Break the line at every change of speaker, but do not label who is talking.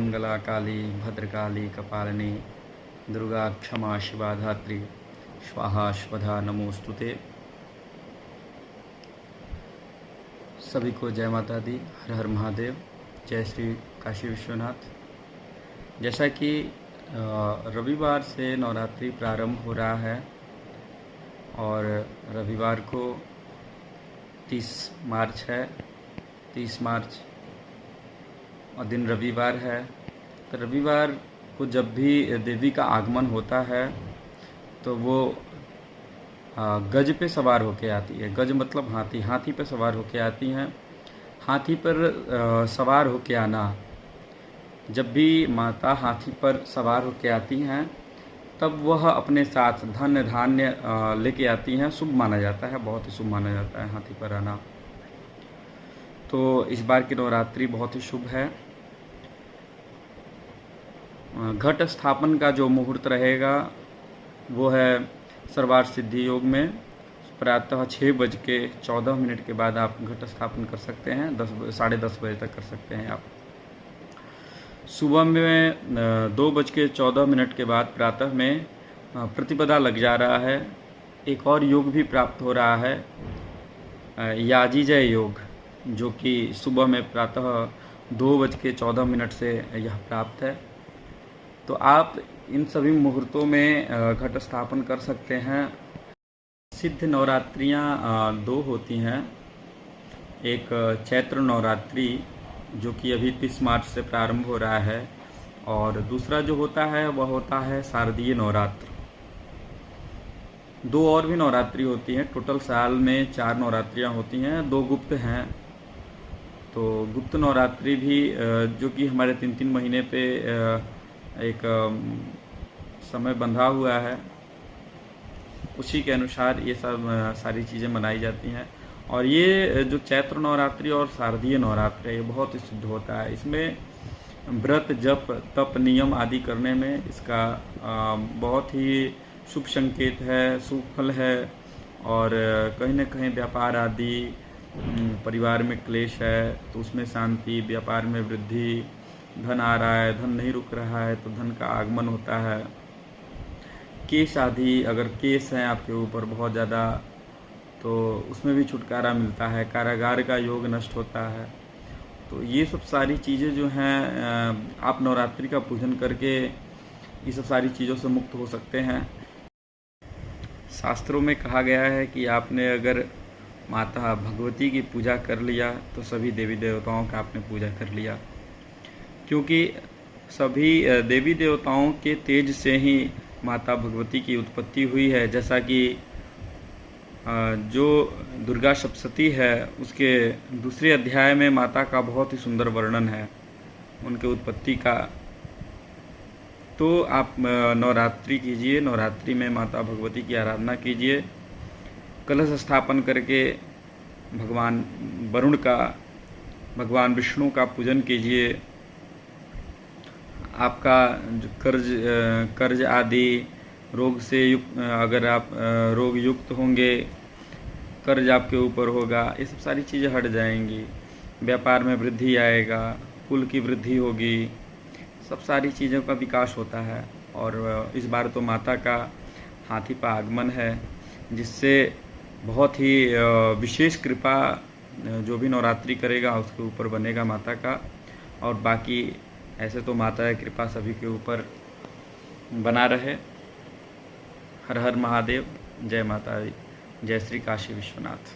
मंगला काली भद्रकाली कपालिनी दुर्गा क्षमा शिवा धात्री स्वाहा स्वधा नमोस्तुते। सभी को जय माता दी, हर हर महादेव, जय श्री काशी विश्वनाथ। जैसा कि रविवार से नवरात्रि प्रारंभ हो रहा है और रविवार को 30 मार्च है, 30 मार्च और दिन रविवार है। तो रविवार को जब भी देवी का आगमन होता है तो वो गज पे सवार होके आती है। गज मतलब हाथी, हाथी पे सवार होके आती हैं। हाथी पर सवार होके आना, जब भी माता हाथी पर सवार होके आती हैं तब वह अपने साथ धन धान्य लेके आती हैं। शुभ माना जाता है, बहुत ही शुभ माना जाता है हाथी पर आना। तो इस बार की नवरात्रि बहुत ही शुभ है। घट स्थापन का जो मुहूर्त रहेगा वो है सर्वार्थ सिद्धि योग में। प्रातः 6:14 के बाद आप घट स्थापन कर सकते हैं। 10 बजे तक कर सकते हैं आप। सुबह में 2:14 के बाद प्रातः में प्रतिपदा लग जा रहा है। एक और योग भी प्राप्त हो रहा है, याजीजय योग, जो कि सुबह में प्रातः 2:14 से यह प्राप्त है। तो आप इन सभी मुहूर्तों में घट स्थापन कर सकते हैं। सिद्ध नवरात्रियाँ 2 होती हैं। एक चैत्र नवरात्रि जो कि अभी 30 मार्च से प्रारंभ हो रहा है, और दूसरा जो होता है वह होता है शारदीय नवरात्र। 2 और भी नवरात्रि होती हैं। टोटल साल में 4 नवरात्रियाँ होती हैं, 2 गुप्त हैं। तो गुप्त नवरात्रि भी जो कि हमारे 3-3 महीने पे एक समय बंधा हुआ है, उसी के अनुसार ये सब सारी चीज़ें मनाई जाती हैं। और ये जो चैत्र नवरात्रि और शारदीय नवरात्रि है, ये बहुत ही शुद्ध होता है। इसमें व्रत जप तप नियम आदि करने में इसका बहुत ही शुभ संकेत है, शुभ फल है। और कहीं न कहीं व्यापार आदि, परिवार में क्लेश है तो उसमें शांति, व्यापार में वृद्धि, धन आ रहा है, धन नहीं रुक रहा है तो धन का आगमन होता है। केस आदि, अगर केस हैं आपके ऊपर बहुत ज़्यादा तो उसमें भी छुटकारा मिलता है। कारागार का योग नष्ट होता है। तो ये सब सारी चीज़ें जो हैं, आप नवरात्रि का पूजन करके ये सब सारी चीज़ों से मुक्त हो सकते हैं। शास्त्रों में कहा गया है कि आपने अगर माता भगवती की पूजा कर लिया तो सभी देवी देवताओं का आपने पूजा कर लिया, क्योंकि सभी देवी देवताओं के तेज से ही माता भगवती की उत्पत्ति हुई है। जैसा कि जो दुर्गा सप्तशती है उसके दूसरे अध्याय में माता का बहुत ही सुंदर वर्णन है उनके उत्पत्ति का। तो आप नवरात्रि कीजिए, नवरात्रि में माता भगवती की आराधना कीजिए। कलश स्थापन करके भगवान वरुण का, भगवान विष्णु का पूजन कीजिए। आपका जो कर्ज आदि रोग से युक्त, अगर आप रोग युक्त होंगे, कर्ज आपके ऊपर होगा, ये सब सारी चीज़ें हट जाएंगी। व्यापार में वृद्धि आएगा, कुल की वृद्धि होगी, सब सारी चीज़ों का विकास होता है। और इस बार तो माता का हाथी पर आगमन है, जिससे बहुत ही विशेष कृपा जो भी नवरात्रि करेगा उसके ऊपर बनेगा माता का। और बाकी ऐसे तो माता की कृपा सभी के ऊपर बना रहे। हर हर महादेव, जय माता दी, जय श्री काशी विश्वनाथ।